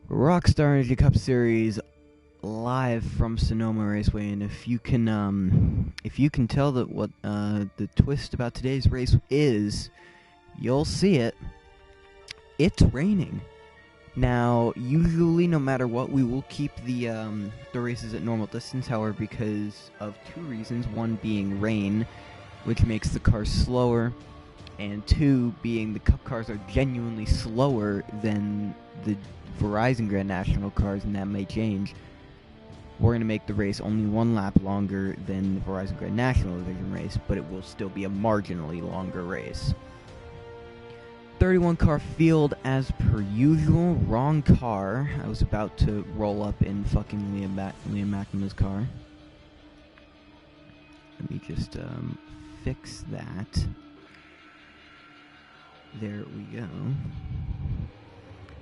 Rockstar Energy Cup Series live from Sonoma Raceway, and if you can tell that what the twist about today's race is, you'll see it. It's raining. Now, usually, no matter what, we will keep the races at normal distance. However, because of two reasons, one being rain, which makes the cars slower, and two being the Cup cars are genuinely slower than the Verizon Grand National cars, and that may change. We're going to make the race only one lap longer than the Verizon Grand National Division race, but it will still be a marginally longer race. 31 car field as per usual. Wrong car. I was about to roll up in fucking Liam McNamara's car. Let me just fix that. There we go.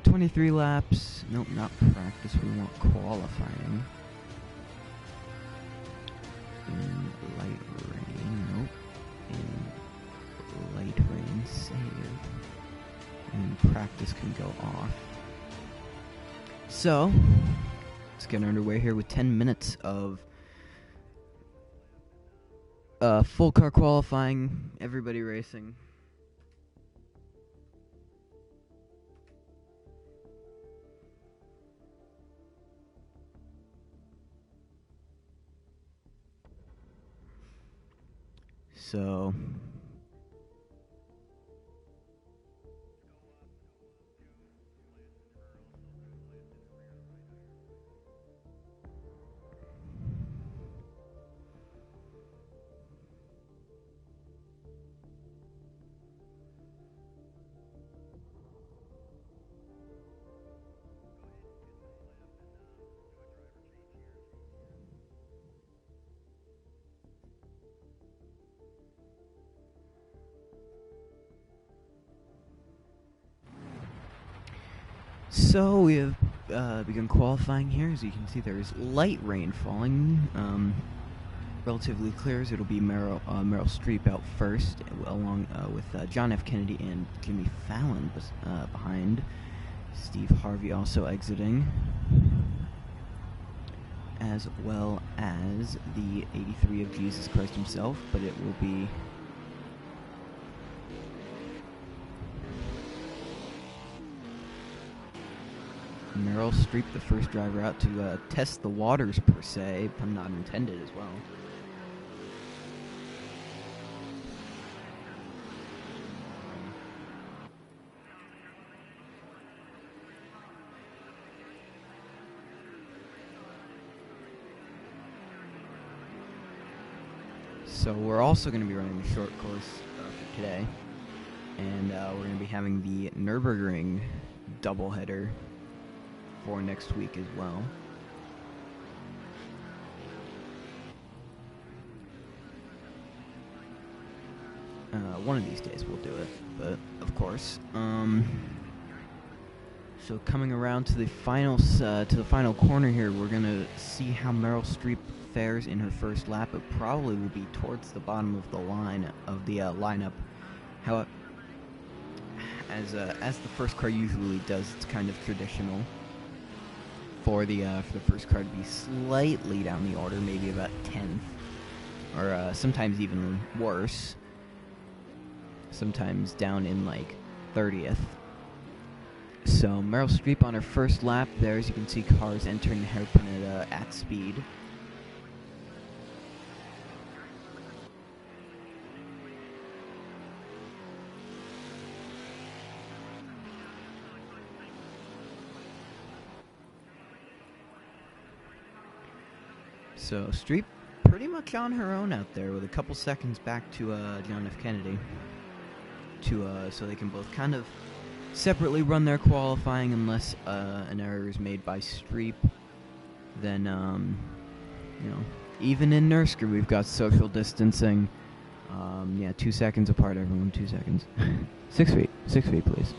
23 laps. Nope, not practice. We want qualifying. In light rain. Nope. In light rain. Save. And practice can go off. So, let's get underway here with 10 minutes of full car qualifying. Everybody racing. So, we have begun qualifying here. As you can see, there is light rain falling. Relatively clear, as it'll be Meryl Streep out first, along with John F. Kennedy and Jimmy Fallon behind. Steve Harvey also exiting, as well as the 83 of Jesus Christ himself, but it will be Meryl Streep, the first driver out to test the waters, per se, pun not intended as well. So we're also going to be running the short course for today, and we're going to be having the Nürburgring doubleheader for next week as well. One of these days we'll do it, but of course. So coming around to the final corner here, we're gonna see how Meryl Streep fares in her first lap. It probably will be towards the bottom of the lineup. How as the first car usually does, it's kind of traditional for the first car to be slightly down the order, maybe about 10th, or sometimes even worse, sometimes down in like 30th. So Meryl Streep on her first lap there, as you can see cars entering the hairpin at speed. So Streep pretty much on her own out there, with a couple seconds back to John F. Kennedy, so they can both kind of separately run their qualifying, unless an error is made by Streep. Then even in Nurrscurr we've got social distancing. 2 seconds apart, everyone. 2 seconds. 6 feet. 6 feet, please.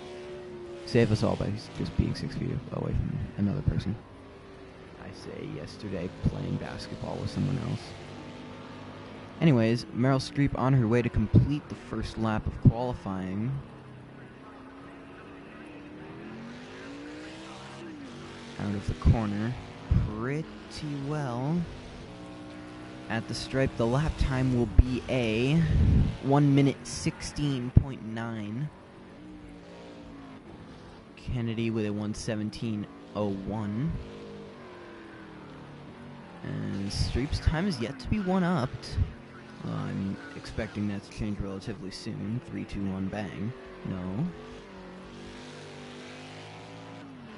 Save us all by just being 6 feet away from another person. I say yesterday playing basketball with someone else. Anyways, Meryl Streep on her way to complete the first lap of qualifying. out of the corner pretty well. At the stripe, the lap time will be a 1 minute 16.9. Kennedy with a 1:17.01. And Streep's time is yet to be one-upped. I'm expecting that to change relatively soon. 3, 2, 1, bang. No.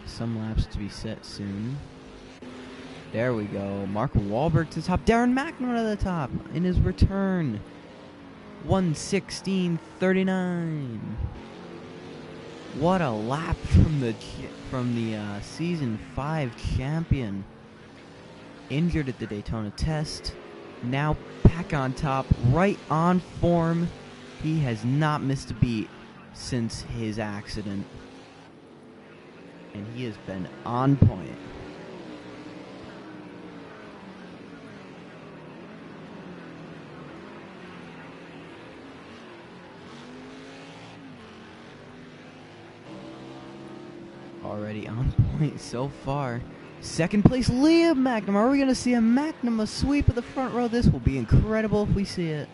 Some laps to be set soon. There we go. Mark Wahlberg to the top. Darren McNamara to the top in his return. 1:16.39. What a lap from the season 5 champion. Injured at the Daytona test. Now back on top, right on form. He has not missed a beat since his accident. And he has been on point. Already on point so far. Second place, Liam McNamara. Are we going to see a McNamara sweep of the front row? This will be incredible if we see it.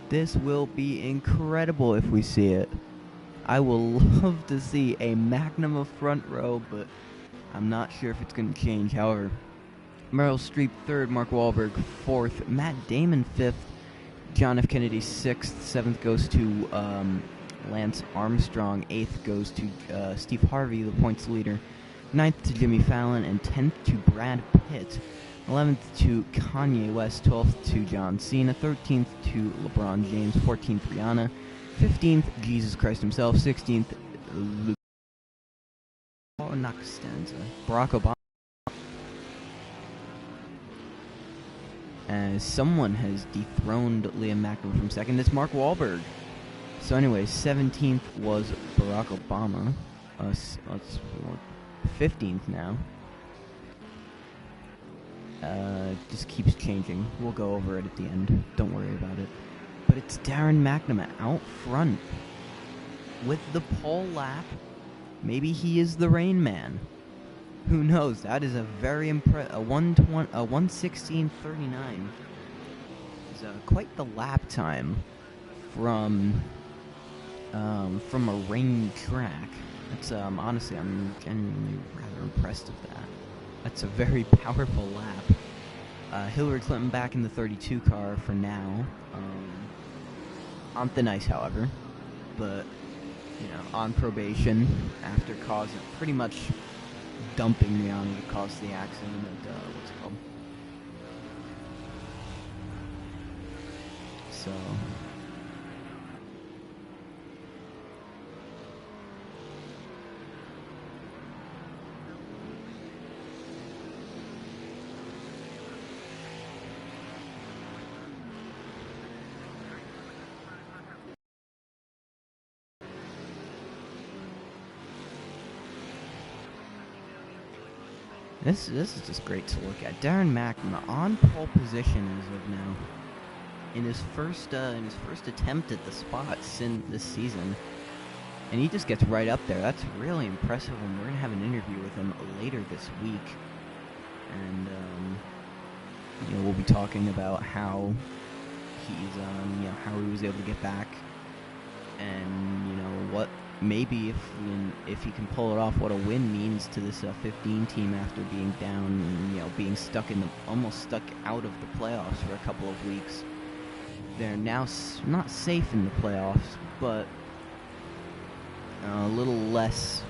This will be incredible if we see it. I will love to see a McNamara front row, but I'm not sure if it's going to change. However, Meryl Streep third, Mark Wahlberg fourth, Matt Damon fifth, John F. Kennedy sixth, seventh goes to Lance Armstrong, eighth goes to Steve Harvey, the points leader, 9th to Jimmy Fallon, and 10th to Brad Pitt, 11th to Kanye West, 12th to John Cena, 13th to LeBron James, 14th Rihanna, 15th Jesus Christ himself, 16th Barack Obama. As someone has dethroned Liam McNamara from second, it's Mark Wahlberg. So anyway, 17th was Barack Obama. 15th now. Just keeps changing. We'll go over it at the end. Don't worry about it. But it's Darren McNamara out front with the pole lap. Maybe he is the Rain Man. Who knows? That is a very impressive. A 1:16.39 is quite the lap time from a rain track. That's honestly, I'm genuinely rather impressed with that. That's a very powerful lap. Hillary Clinton back in the 32 car for now. On thin ice, however, but on probation after pretty much dumping Rihanna to cause the accident at what's it called? So. This is just great to look at. Darren McNamara on pole position as of now, in his first attempt at the spot this season, and he just gets right up there. That's really impressive. And we're gonna have an interview with him later this week, and we'll be talking about how he's how he was able to get back, and what. Maybe if he can pull it off, what a win means to this 15 team after being down and being almost stuck out of the playoffs for a couple of weeks. They're now not safe in the playoffs, but a little less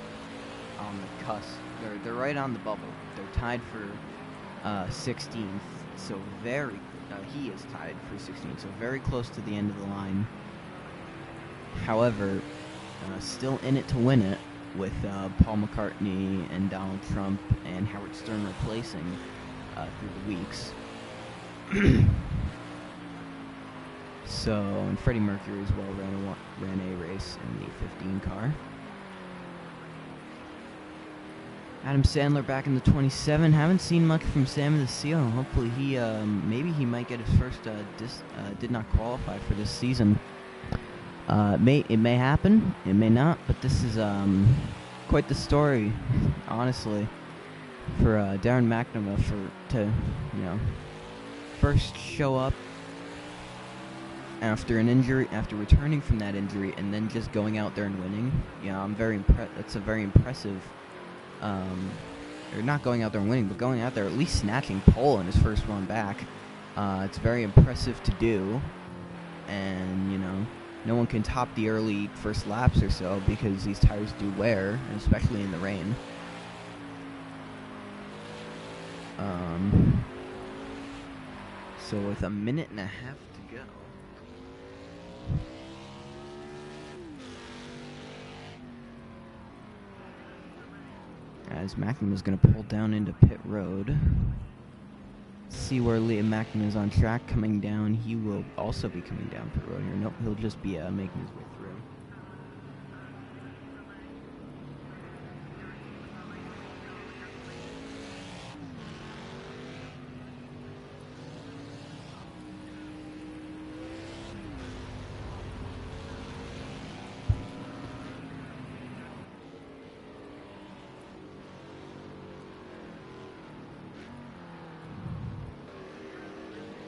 on the cusp. They're right on the bubble. They're tied for 16th, so he is tied for 16th, so very close to the end of the line. However, still in it to win it, with Paul McCartney and Donald Trump and Howard Stern replacing through the weeks. So, and Freddie Mercury as well ran a race in the 15 car. Adam Sandler back in the 27. Haven't seen much from Sam the Seal. Hopefully maybe he might get his first did not qualify for this season. It may happen, it may not, but this is quite the story, honestly. Darren McNamara to first show up after an injury, after returning from that injury, and then just going out there and winning. I'm very impressed. That's a very impressive. Or not going out there and winning, but going out there at least snatching pole in his first run back. It's very impressive to do, and no one can top the early first laps or so because these tires do wear, and especially in the rain. So with a minute and a half to go, as McNamara's going to pull down into pit road. See where Liam McNamara is on track coming down. He will also be coming down pit road here. Nope, he'll just be making his way through.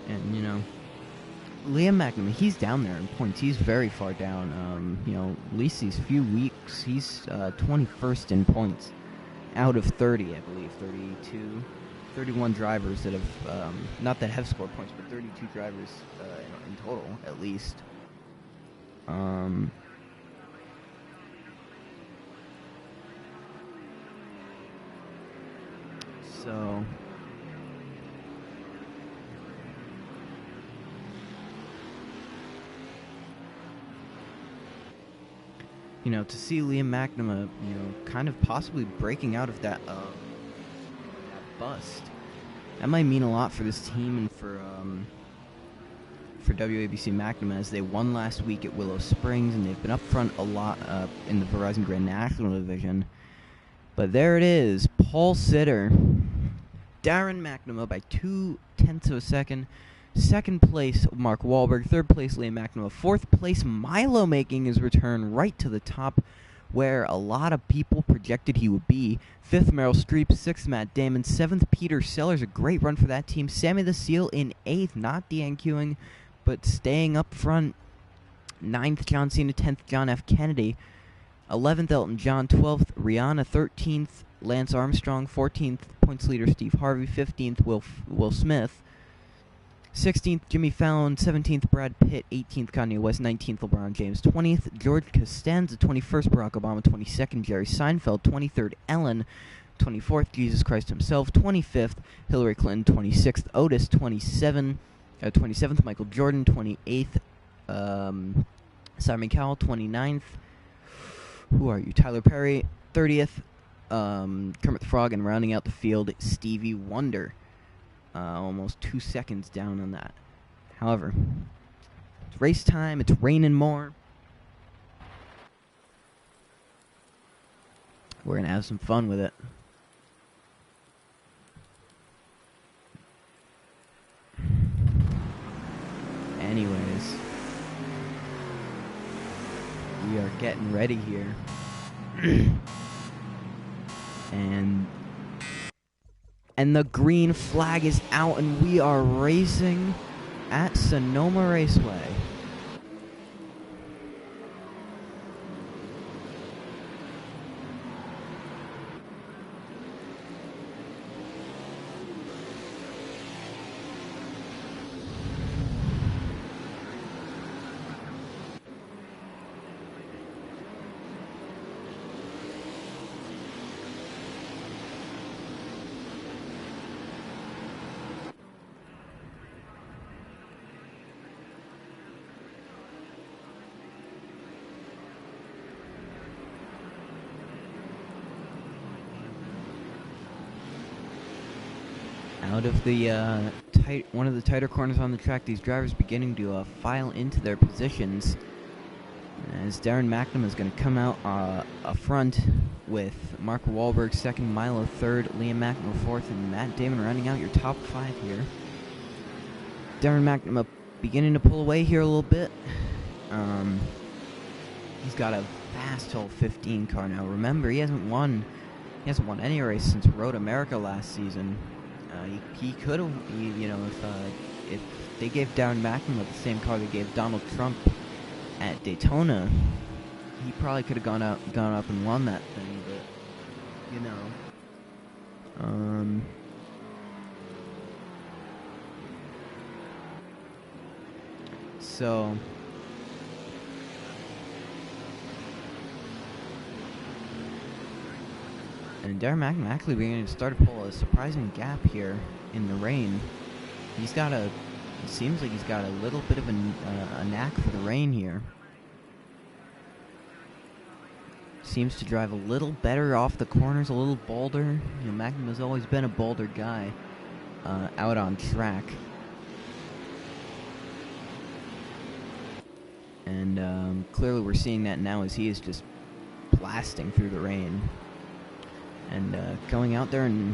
And, Liam McNamara, he's down there in points. He's very far down. At least these few weeks, he's 21st in points out of 30, I believe. 31 drivers that have, not that have scored points, but 32 drivers in total, at least. So... to see Liam McNamara, kind of possibly breaking out of that bust, that might mean a lot for this team and for WABC McNamara, as they won last week at Willow Springs, and they've been up front a lot in the Verizon Grand National Division. But there it is, pole sitter, Darren McNamara by 0.2 of a second. Second place, Mark Wahlberg. Third place, Liam McNamara. Fourth place, Milo making his return right to the top, where a lot of people projected he would be. Fifth, Meryl Streep. Sixth, Matt Damon. Seventh, Peter Sellers. A great run for that team. Sammy the Seal in eighth, not DNQing, but staying up front. Ninth, John Cena. 10th, John F. Kennedy. 11th, Elton John. 12th, Rihanna. 13th, Lance Armstrong. 14th, points leader Steve Harvey. 15th, Will Smith. 16th, Jimmy Fallon. 17th, Brad Pitt. 18th, Kanye West. 19th, LeBron James. 20th, George Costanza. 21st, Barack Obama. 22nd, Jerry Seinfeld. 23rd, Ellen. 24th, Jesus Christ himself. 25th, Hillary Clinton. 26th, Otis. 27th, Michael Jordan. 28th, Simon Cowell. 29th, who are you? Tyler Perry. 30th, Kermit the Frog. And rounding out the field, Stevie Wonder. Almost 2 seconds down on that. However, it's race time. It's raining more. We're going to have some fun with it. Anyways, we are getting ready here. And the green flag is out, and we are racing at Sonoma Raceway. Out of the one of the tighter corners on the track, these drivers beginning to file into their positions. As Darren McNamara is going to come out up front with Mark Wahlberg second, Milo third, Liam McNamara fourth, and Matt Damon rounding out your top five here. Darren McNamara beginning to pull away here a little bit. He's got a fast 15 car now. Remember, he hasn't won He hasn't won any race since Road America last season. He could have, you know, if they gave Darren McNamara the same car they gave Donald Trump at Daytona, he probably could have gone up and won that thing. But you know, so. And Darren McNamara actually beginning to start to pull a surprising gap here in the rain. It seems like he's got a little bit of a knack for the rain here. Seems to drive a little better off the corners, a little bolder. You know, McNamara's always been a bolder guy out on track. And clearly we're seeing that now as he is just blasting through the rain. And going out there and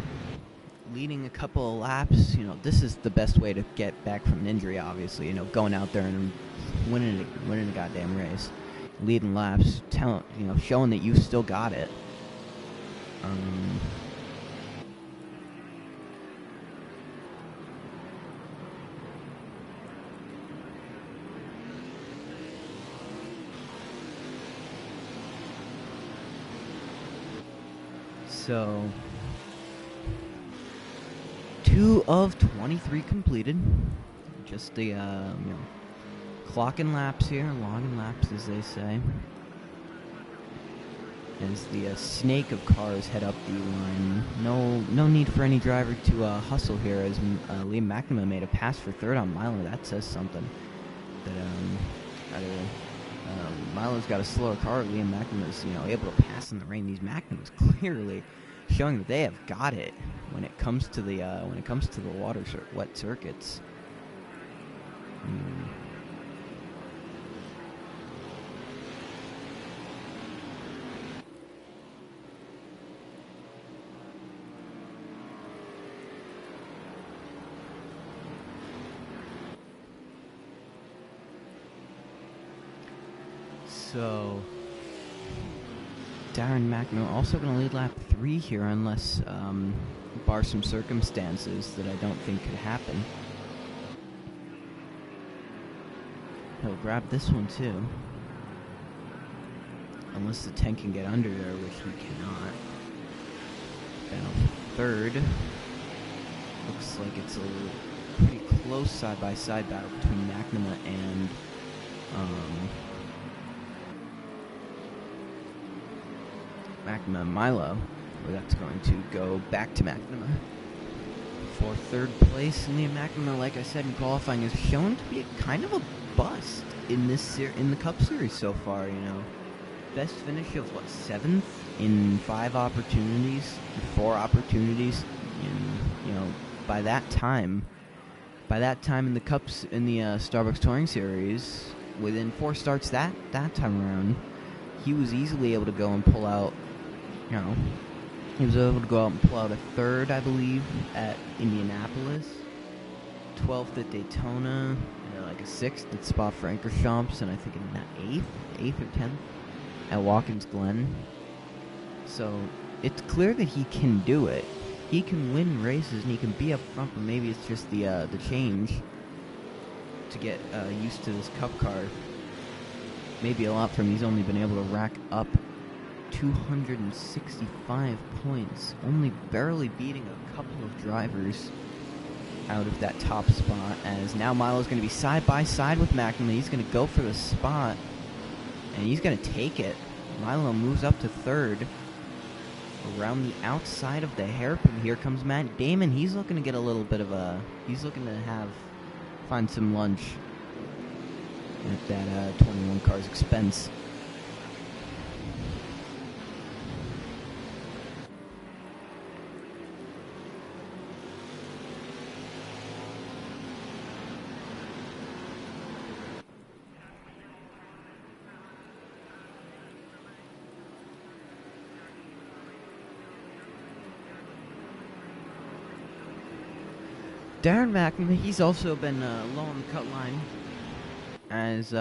leading a couple of laps, you know, this is the best way to get back from an injury, obviously. You know, going out there and winning a goddamn race. Leading laps, showing that you still got it. So, 2 of 23 completed. Just the, clocking laps here, logging laps, as they say. As the snake of cars head up the line. No need for any driver to hustle here, as Liam McNamara made a pass for third on Milo. That says something. That either Milo's got a slower car. Liam McNamara's able to pass in the rain. These McNamara's clearly showing that they have got it when it comes to the wet circuits. So, Darren McNamara also going to lead lap 3 here, unless, bar some circumstances that I don't think could happen. He'll grab this one too. Unless the tank can get under there, which we cannot. Now, third. Looks like it's a pretty close side-by-side battle between McNamara and, Milo, where that's going to go back to McNamara for third place. And Liam McNamara, like I said in qualifying, is shown to be kind of a bust in the Cup Series so far. Best finish of 7th in 4 opportunities. And by that time in the Cups in the Starbucks Touring Series, within 4 starts that time around, he was easily able to go and pull out. He was able to go out and pull out a 3rd, I believe, at Indianapolis, 12th at Daytona, like a 6th at Spa-Francorchamps, and I think an 8th or 10th at Watkins Glen. So it's clear that he can do it. He can win races and he can be up front, but maybe it's just the change to get used to this Cup car. Maybe a lot for him. He's only been able to rack up 265 points, only barely beating a couple of drivers out of that top spot, as now Milo's going to be side by side with McNamara. He's going to go for the spot, and he's going to take it. Milo moves up to 3rd. Around the outside of the hairpin, here comes Matt Damon. He's looking to get a little bit of he's looking to find some lunch at that 21 car's expense. Darren McNamara, he's also been low on the cut line as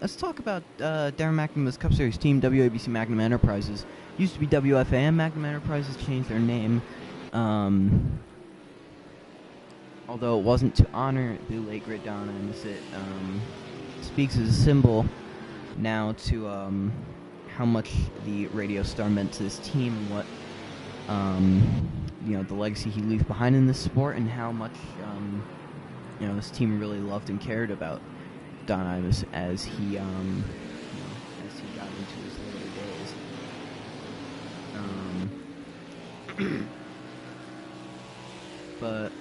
let's talk about Darren McNamara's Cup Series team, WABC Magnum Enterprises. Used to be WFAM Magnum Enterprises, changed their name. Although it wasn't to honor the late great Don Imus, it speaks as a symbol now to how much the radio star meant to this team and what the legacy he leaves behind in this sport, and how much this team really loved and cared about Don Imus as he as he got into his later days. But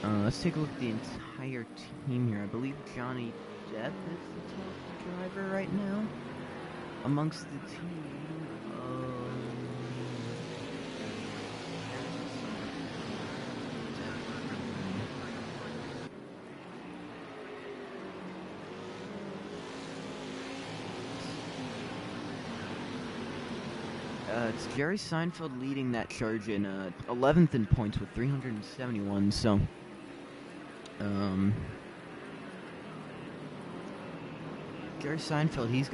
let's take a look at the entire team here. I believe Johnny Depp is the top driver right now amongst the team. It's Jerry Seinfeld leading that charge in 11th in points with 371. So, Jerry Seinfeld, he's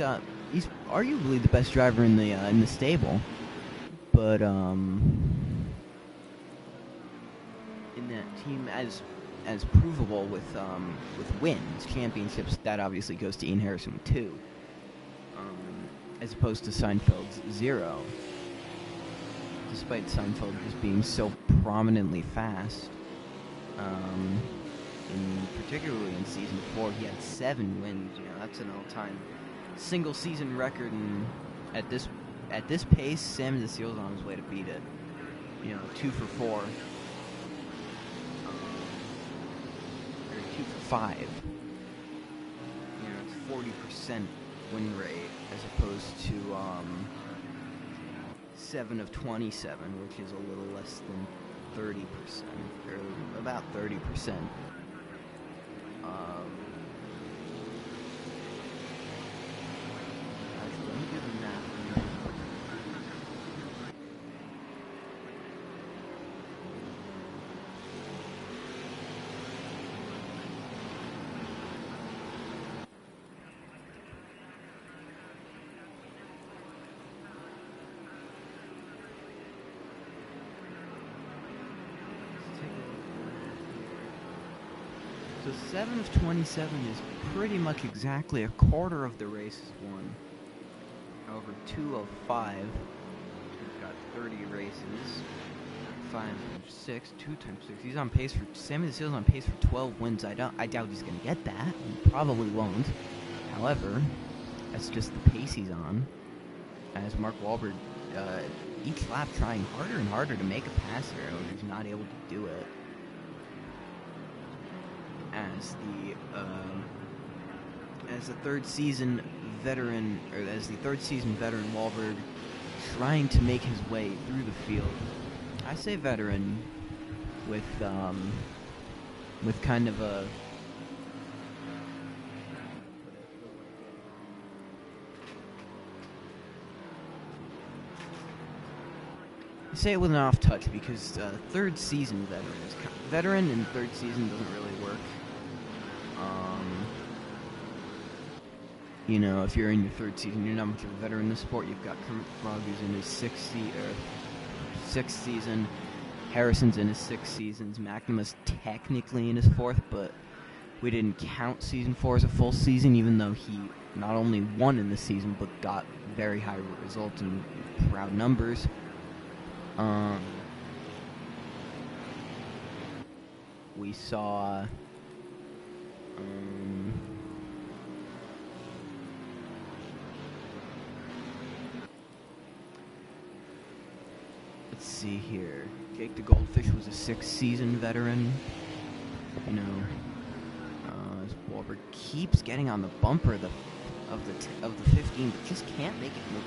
arguably the best driver in the stable, but in that team as provable with wins, championships, that obviously goes to Ian Harrison with 2, as opposed to Seinfeld's 0. Despite Seinfeld just being so prominently fast, particularly in season 4, he had 7 wins. That's an all-time single season record, and at this pace, Sam and the Seal's on his way to beat it. 2 for 4, or 2 for 5. It's 40% win rate as opposed to 7 of 27, which is a little less than 30%, or about 30%. Actually, let me do the math. So 7 of 27 is pretty much exactly a quarter of the races won. However, 2 of 5, we've got 30 races. 5 times 6, 2 times 6. He's on pace for Sammy the Seal's on pace for 12 wins. I doubt he's gonna get that. He probably won't. However, that's just the pace he's on. As Mark Wahlberg, each lap trying harder and harder to make a pass here, and he's not able to do it. As the third season veteran Wahlberg trying to make his way through the field. I say veteran with kind of a I say it with an off touch because third season veteran and third season doesn't really work. If you're in your third season, you're not much of a veteran in the sport. You've got Kermit the Frog, who's in his sixth season. Harrison's in his 6 seasons. McNamara's technically in his 4th, but we didn't count season 4 as a full season, even though he not only won in this season, but got very high results and proud numbers. We saw let's see here. Jake the Goldfish was a 6 season veteran. As Wahlberg keeps getting on the bumper of the 15, but just can't make it move.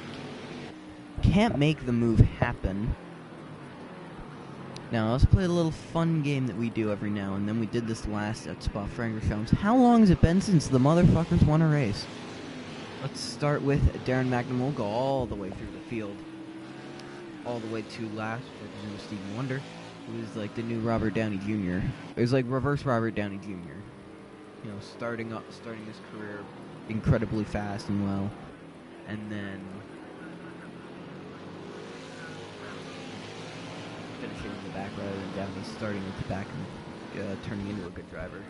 Can't make the move happen. Now, let's play a little fun game that we do every now and then. We did this last at Spa-Francorchamps. How long has it been since the motherfuckers won a race? Let's start with Darren McNamara. We'll go all the way through the field. All the way to last, which is Stevie Wonder, who is like the new Robert Downey Jr. It was like reverse Robert Downey Jr. starting his career incredibly fast and well, and then finishing in the back rather than down. He's starting at the back and turning into a good driver.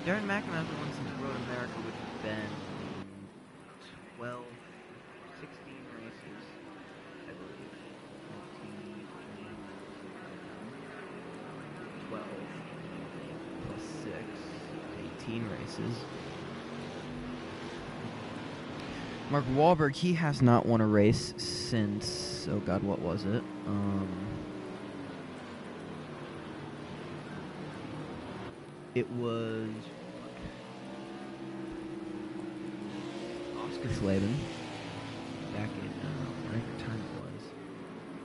Darren McNamara has won since Road America, which has been 12, 16 races, I believe. 12 plus 6, 18 races. Mark Wahlberg, he has not won a race since, oh god, what was it? It was Oscar Schleben back in whatever time it was.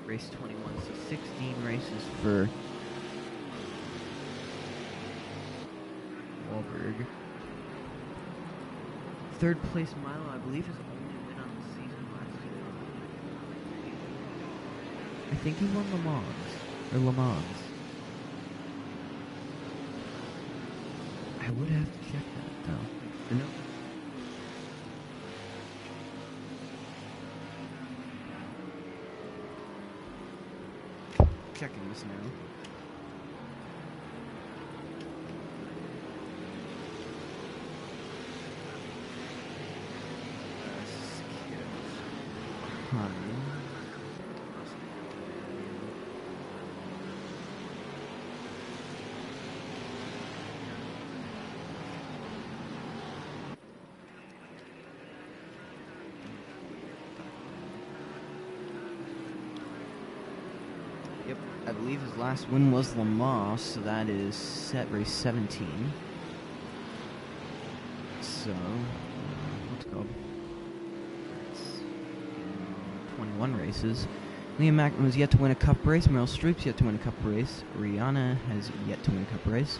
Race 21, so 16 races for Wahlberg. Third place Milo, I believe, his only win on the season last year. I think he won Le Mans. I would have to check that, though. No. Checking this now. Yep, I believe his last win was Le Mans, so that is set race 17. So, what's it called? 21 races. Liam Mackman has yet to win a Cup race. Meryl Streep's yet to win a Cup race. Rihanna has yet to win a Cup race.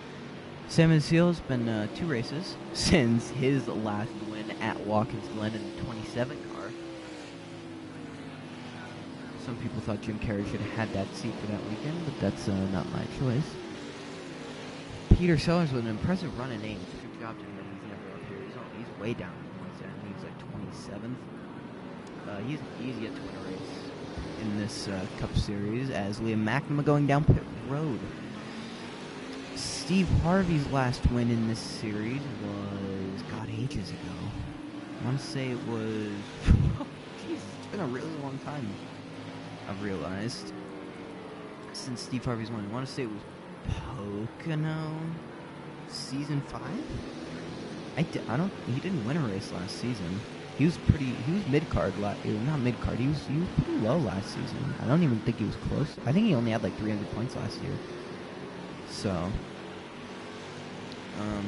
Sam Seal has been 2 races since his last win at Watkins Glen in the 27 car. Some people thought Jim Carrey should have had that seat for that weekend, but that's not my choice. Peter Sellers with an impressive run in Ames. Good job to him. He's never up here. He's way down in points. I think he's like 27th. He's yet to win a race in this Cup Series, as Liam McNamara going down pit road. Steve Harvey's last win in this series was, God, ages ago. I want to say it was, jeez, it's been a really long time, I've realized, since Steve Harvey's won. I want to say it was Pocono season 5? He didn't win a race last season. He was mid-card, not mid-card, he was pretty low last season. I don't even think he was close. I think he only had like 300 points last year. So,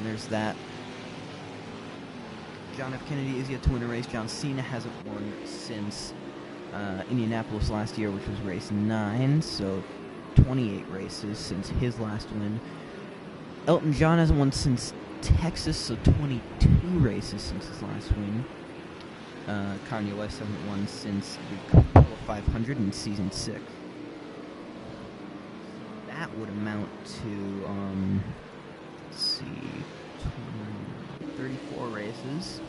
there's that. John F. Kennedy is yet to win a race. John Cena hasn't won since Indianapolis last year, which was race 9, so 28 races since his last win. Elton John hasn't won since Texas, so 22 races since his last win. Kanye West hasn't won since the Coca-Cola 500 in season 6. That would amount to, let's see, 34 races.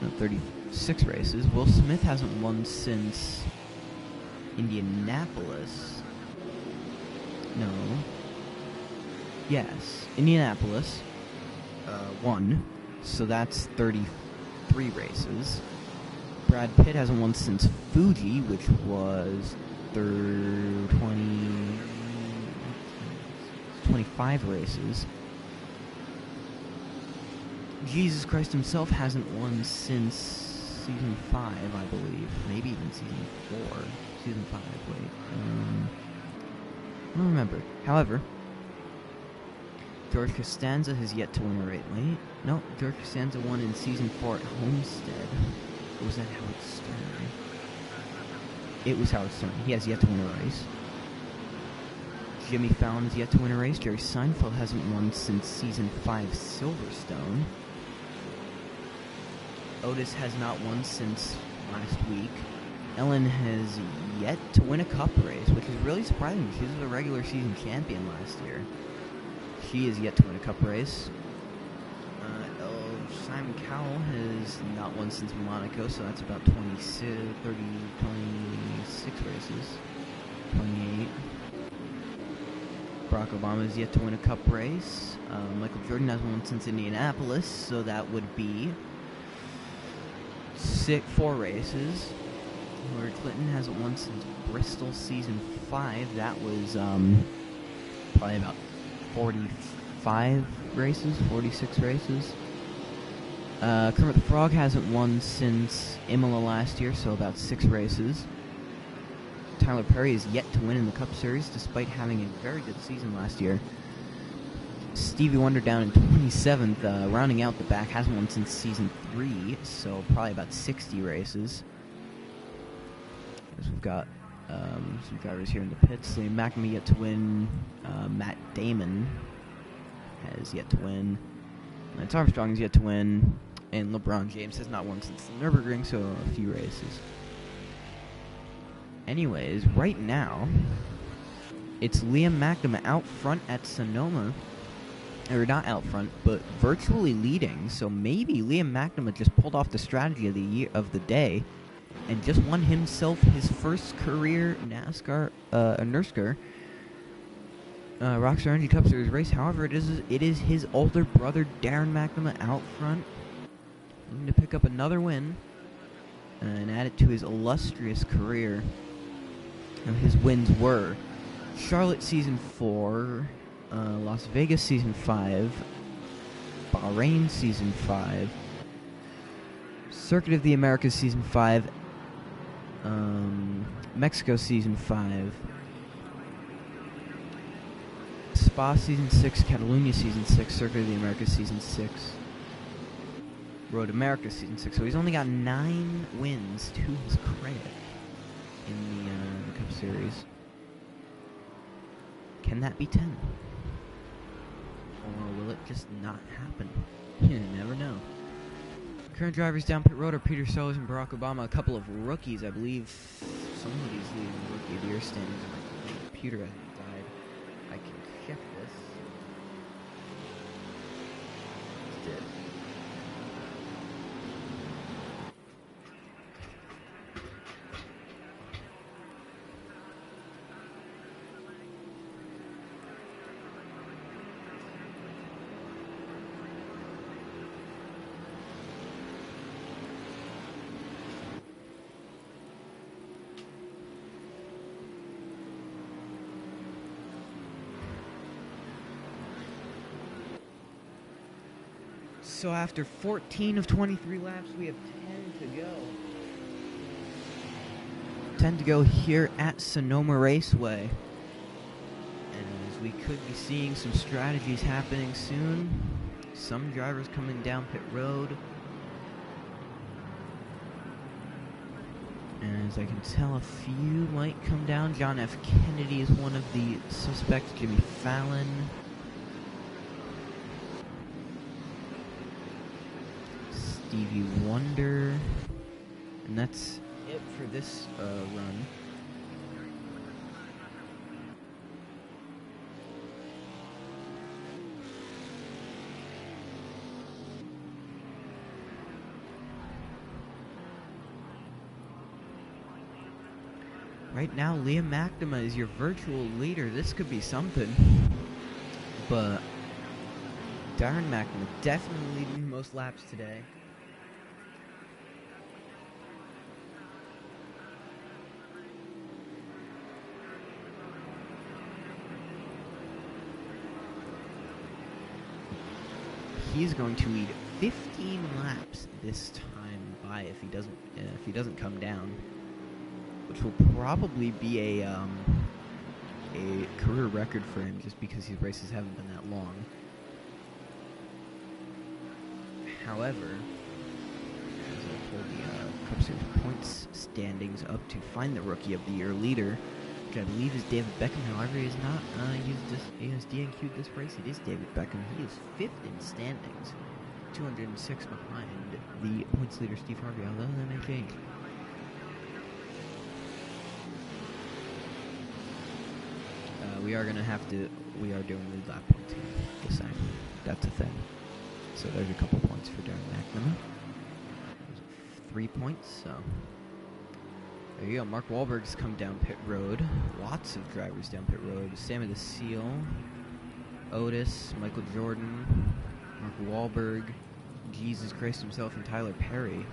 No, 36 races. Will Smith hasn't won since Indianapolis. No. Yes, Indianapolis won, so that's 33 races. Brad Pitt hasn't won since Fuji, which was 25 races. Jesus Christ himself hasn't won since season 5, I believe. Maybe even season 4. Season 5, wait. I don't remember. However, George Costanza has yet to win a race. Wait, no, George Costanza won in season 4 at Homestead. Or was that Howard Stern? It was Howard Stern. He has yet to win a race. Jimmy Fallon has yet to win a race. Jerry Seinfeld hasn't won since season 5 Silverstone. Otis has not won since last week. Ellen has yet to win a cup race, which is really surprising. She was a regular season champion last year. She is yet to win a cup race. Simon Cowell has not won since Monaco, so that's about 26 races. 28. Barack Obama is yet to win a cup race. Michael Jordan hasn't won since Indianapolis, so that would be 4 races. Hillary Clinton hasn't won since Bristol season 5. That was probably about 45 races, 46 races. Kermit the Frog hasn't won since Imola last year, so about 6 races. Tyler Perry is yet to win in the Cup Series, despite having a very good season last year. Stevie Wonder down in 27th, rounding out the back, hasn't won since season 3, so probably about 60 races. So we've got some drivers here in the pits. Liam McNamee yet to win. Matt Damon has yet to win. Lance Armstrong is yet to win. And LeBron James has not won since the Nürburgring, so a few races. Anyways, right now, it's Liam McNamee out front at Sonoma. Or not out front, but virtually leading. So maybe Liam McNamee just pulled off the strategy of the day and just won himself his first career NASCAR, Nurrscurr, Rockstar Energy Cup Series race. However, it is his older brother Darren McNamee out front, looking to pick up another win and add it to his illustrious career. And his wins were Charlotte season 4, Las Vegas season 5, Bahrain season 5, Circuit of the Americas season 5, Mexico season 5, Spa season 6, Catalunya season 6, Circuit of the Americas season 6, Road America season 6. So he's only got 9 wins to his credit in the Cup Series. Can that be 10? Or will it just not happen? You never know. Current drivers down pit road are Peter Sellers and Barack Obama. A couple of rookies, I believe. Somebody's leading the Rookie of the Year standings. My computer hasn't died. I can check this. It's dead. So after 14 of 23 laps, we have 10 to go. 10 to go here at Sonoma Raceway. And as we could be seeing some strategies happening soon. Some drivers coming down pit road. And as I can tell, a few might come down. John F. Kennedy is one of the suspects. Jimmy Fallon. Stevie Wonder, and that's it for this run. Right now, Liam McNamee is your virtual leader. This could be something, but Darren McNamee definitely leading the most laps today. He's going to lead 15 laps this time by if he doesn't come down, which will probably be a career record for him, just because his races haven't been that long. However, as I pulled the Cup Series points standings up to find the Rookie of the Year leader, which I believe is David Beckham. However, he is not. He has DNQ'd this race. It is David Beckham. He is 5th in standings, 206 behind the points leader Steve Harvey. Although that may change. we are doing lead lap points here. Just saying. That's a thing. So there's a couple points for Darren McNamara. 3 points, so there you go. Mark Wahlberg's come down pit road. Lots of drivers down pit road. Sammy the Seal, Otis, Michael Jordan, Mark Wahlberg, Jesus Christ himself, and Tyler Perry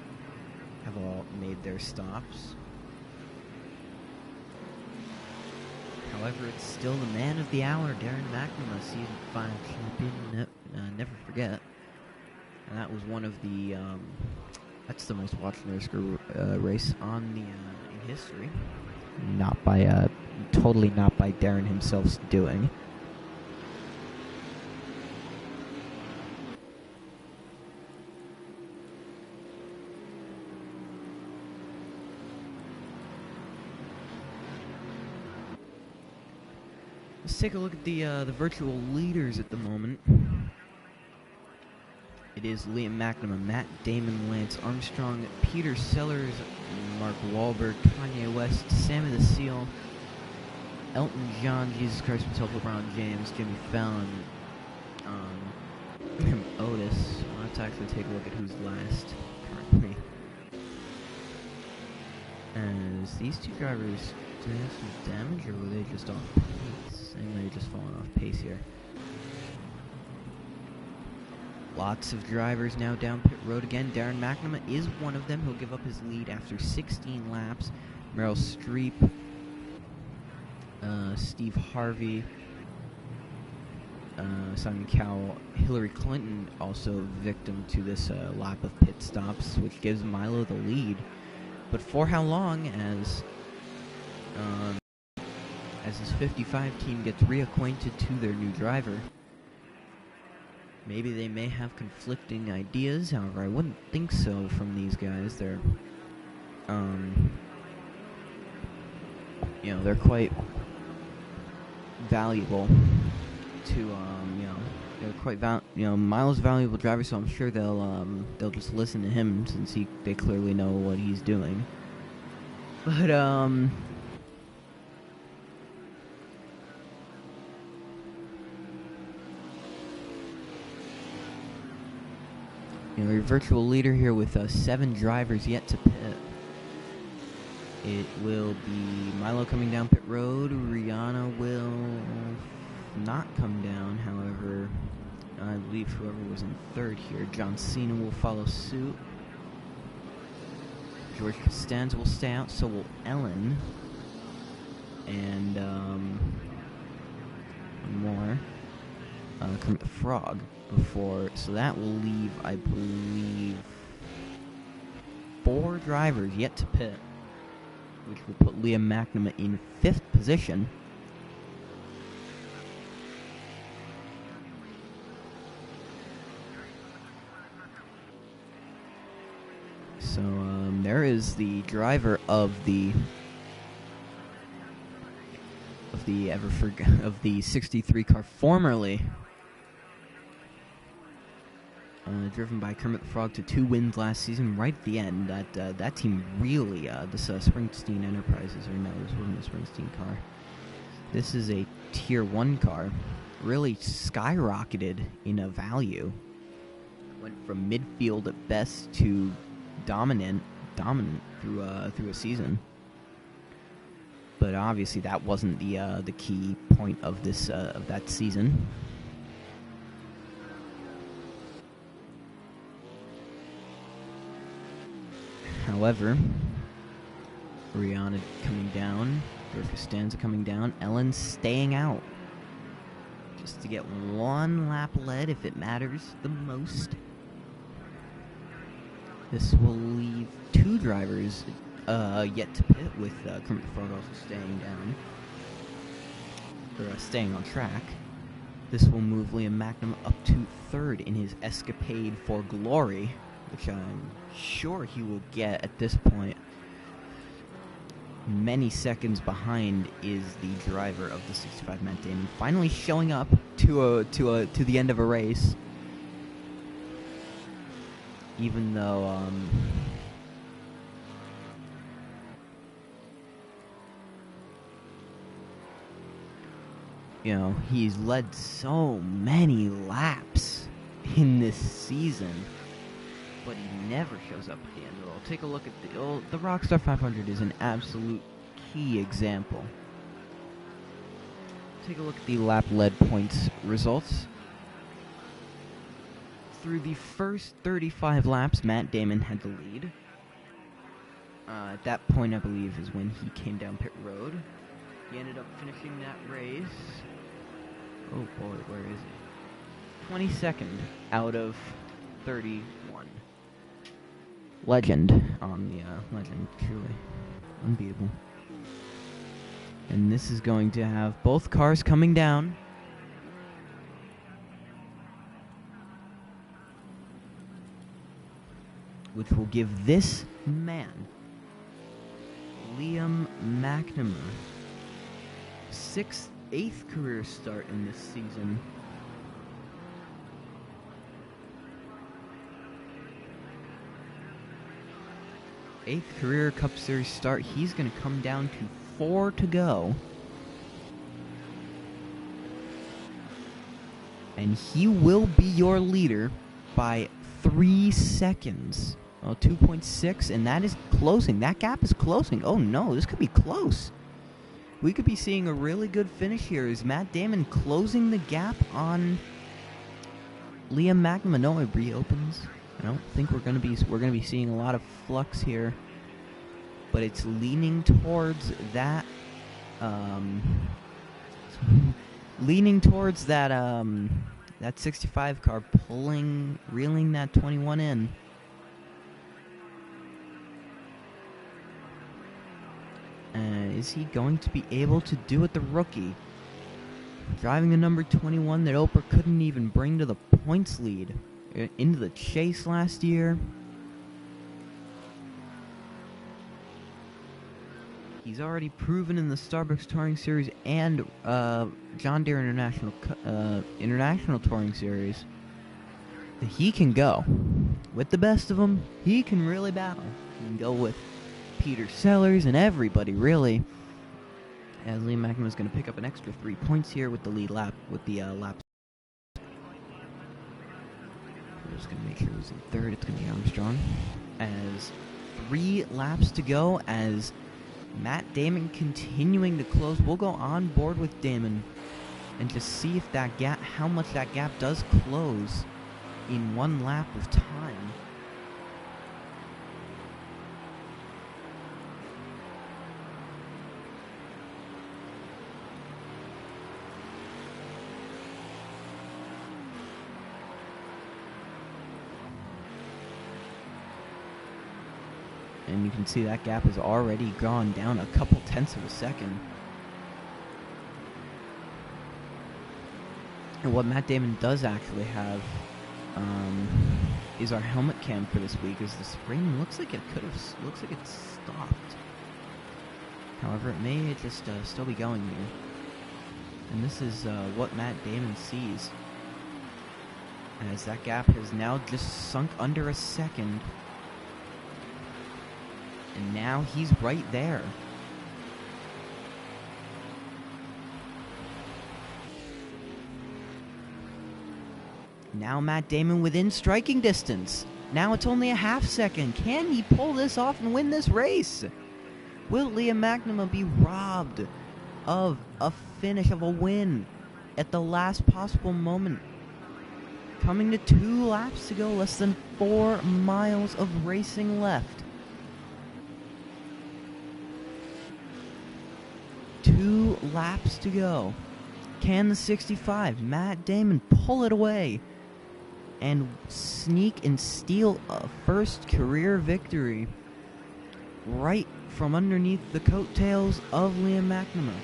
have all made their stops. However, it's still the man of the hour, Darren McNamara, Season 5 champion, never forget. And that was one of the, that's the most watched Nurrscurr race on the, in history. Not by, totally not by Darren himself's doing. Let's take a look at the virtual leaders at the moment. It is Liam McNamara, Matt Damon, Lance Armstrong, Peter Sellers, Mark Wahlberg, Kanye West, Sammy the Seal, Elton John, Jesus Christ himself, LeBron James, Jimmy Fallon, Otis. Let's actually take a look at who's last currently. As these two drivers, do they have some damage, or were they just off pace? They may have just fallen off pace here. Lots of drivers now down pit road again. Darren McNamara is one of them. He'll give up his lead after 16 laps. Meryl Streep, Steve Harvey, Simon Cowell, Hillary Clinton also victim to this lap of pit stops, which gives Milo the lead. But for how long, as his 55 team gets reacquainted to their new driver? Maybe they may have conflicting ideas. However, I wouldn't think so from these guys. They're, they're quite valuable to, they're quite Milo's a valuable driver, so I'm sure they'll just listen to him since they clearly know what he's doing. But your virtual leader here with 7 drivers yet to pit. It will be Milo coming down pit road. Rihanna will not come down, however, I believe whoever was in third here, John Cena, will follow suit. George Costanza will stay out, so will Ellen. And, more. Kermit the Frog before, so that will leave, I believe, 4 drivers yet to pit, which will put Liam McNamara in 5th position. So there is the driver of the 63 car, formerly driven by Kermit the Frog to 2 wins last season. Right at the end, that team really, this Springsteen Enterprises, or no, this wasn't a Springsteen car. This is a Tier 1 car. Really skyrocketed in a value. Went from midfield at best to dominant through a season. But obviously that wasn't the key point of this of that season. However, Rihanna coming down, George Costanza coming down, Ellen staying out. Just to get 1 lap led if it matters the most. This will leave 2 drivers yet to pit, with Kermit the Frog also staying down, or staying on track. This will move Liam McNamara up to 3rd in his escapade for glory, which I'm sure he will get at this point. Many seconds behind is the driver of the 65, Matt Damon, finally showing up to the end of a race, even though you know, he's led so many laps in this season, but he never shows up at the end of it all. Take a look at the Rockstar 500 is an absolute key example. Take a look at the lap lead points results. Through the first 35 laps, Matt Damon had the lead. At that point, I believe, is when he came down pit road. He ended up finishing that race. Oh boy, where is he? 22nd out of 31. Legend on the legend, truly unbeatable. And this is going to have both cars coming down. Which will give this man, Liam McNamara, 8th career start in this season. Eighth career Cup Series start. He's going to come down to 4 to go. And he will be your leader by 3 seconds. Well, 2.6, and that is closing. That gap is closing. Oh no, this could be close. We could be seeing a really good finish here. Is Matt Damon closing the gap on Liam McNamara? No, it reopens. I don't think we're gonna be seeing a lot of flux here, but it's leaning towards that. That 65 car reeling that 21 in. Is he going to be able to do it, the rookie? Driving the number 21 that Oprah couldn't even bring to the points lead into the chase last year. He's already proven in the Starbucks Touring Series and John Deere International Touring Series that he can go. With the best of them, he can really battle. He can go with Peter Sellers and everybody, really. As Liam McNamara is going to pick up an extra 3 points here with the lead lap, lap. We're just going to make sure who's in third. It's going to be Armstrong. As 3 laps to go, as Matt Damon continuing to close. We'll go on board with Damon and just see if that gap, how much that gap does close in 1 lap of time. And you can see that gap has already gone down a couple tenths of a second. And what Matt Damon does actually have is our helmet cam for this week. Is the spring looks like it stopped. However, it may just still be going here. And this is what Matt Damon sees, as that gap has now just sunk under a second. And now he's right there. Now Matt Damon within striking distance. Now it's only a half second. Can he pull this off and win this race? Will Liam McNamara be robbed of a finish, of a win at the last possible moment? Coming to 2 laps to go, less than 4 miles of racing left. 2 laps to go. Can the 65, Matt Damon, pull it away and sneak and steal a first career victory right from underneath the coattails of Liam McNamara?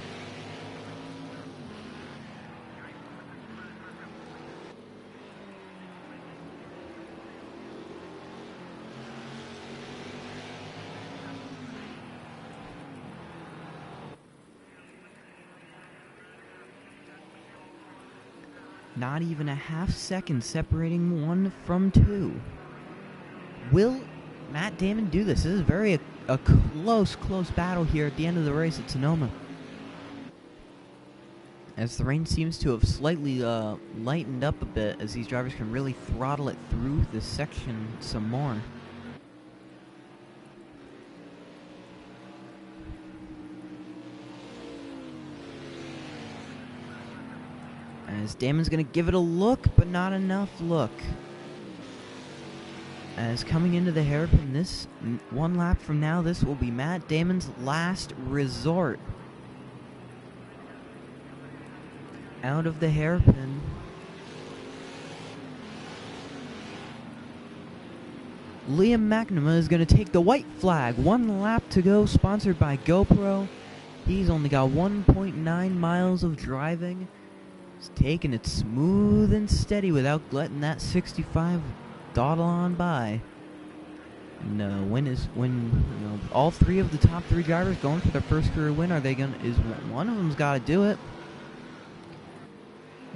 Not even a half second separating 1 from 2. Will Matt Damon do this? This is very a close battle here at the end of the race at Sonoma. as the rain seems to have slightly lightened up a bit, as these drivers can really throttle it through this section some more. As Damon's going to give it a look, but not enough look. As coming into the hairpin, this one lap from now, this will be Matt Damon's last resort. Out of the hairpin. Liam McNamara is going to take the white flag. 1 lap to go, sponsored by GoPro. He's only got 1.9 miles of driving. He's taking it smooth and steady without letting that 65 dawdle on by. No, when all 3 of the top 3 drivers going for their first career win, are they gonna? Is one of them's got to do it?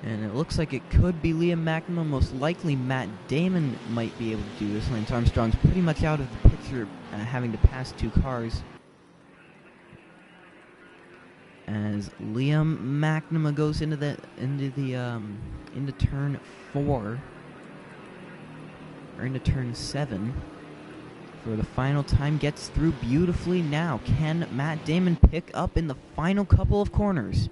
And it looks like it could be Liam McNamara. Most likely Matt Damon might be able to do this. Lance Armstrong's pretty much out of the picture, having to pass 2 cars. As Liam McNamara goes into turn 4, or into turn 7, for the final time, gets through beautifully. Now, can Matt Damon pick up in the final couple of corners?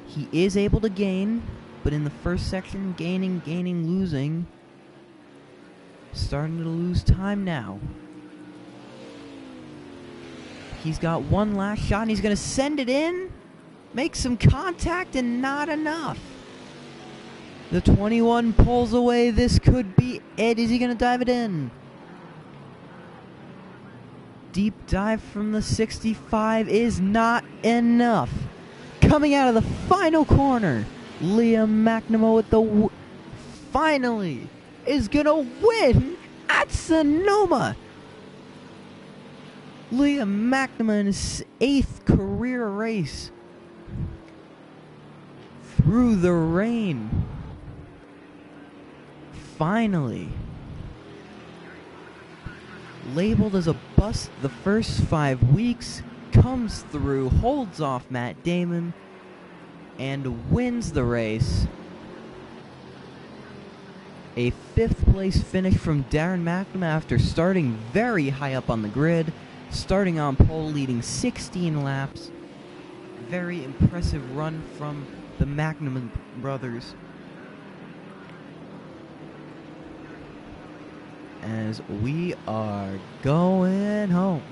He is able to gain, but in the first section, gaining, losing. Starting to lose time now. He's got 1 last shot, and he's going to send it in. Make some contact, and not enough. The 21 pulls away. This could be it. Is he going to dive it in? Deep dive from the 65 is not enough. Coming out of the final corner, Liam McNamara with the finally is going to win at Sonoma. Liam McNamara in his 8th career race. Through the rain. Finally. Labeled as a bust the first 5 weeks, comes through, holds off Matt Damon, and wins the race. A 5th place finish from Darren McNamara after starting very high up on the grid, starting on pole, leading 16 laps. Very impressive run from the McNamara brothers. As we are going home.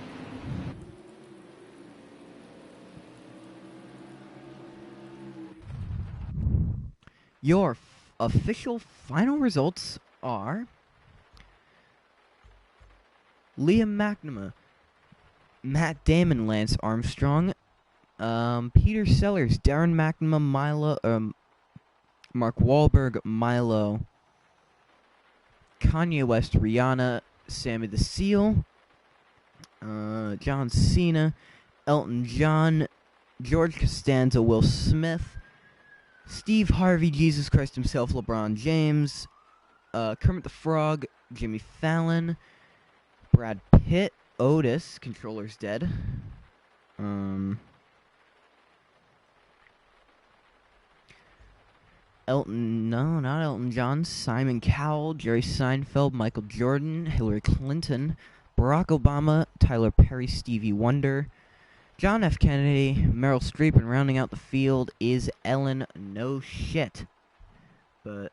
Your official final results are Liam McNamara, Matt Damon, Lance Armstrong, Peter Sellers, Darren McNamara, Milo, Mark Wahlberg, Milo, Kanye West, Rihanna, Sammy the Seal, John Cena, Elton John, George Costanza, Will Smith, Steve Harvey, Jesus Christ himself, LeBron James, Kermit the Frog, Jimmy Fallon, Brad Pitt, Otis, Controller's Dead, no, not Elton John, Simon Cowell, Jerry Seinfeld, Michael Jordan, Hillary Clinton, Barack Obama, Tyler Perry, Stevie Wonder, John F. Kennedy, Meryl Streep, and rounding out the field is Ellen No Shit. But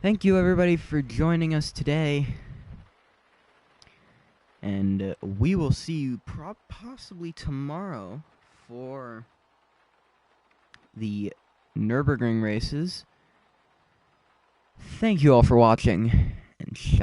thank you everybody for joining us today. And we will see you possibly tomorrow for the Nürburgring races. Thank you all for watching, and shut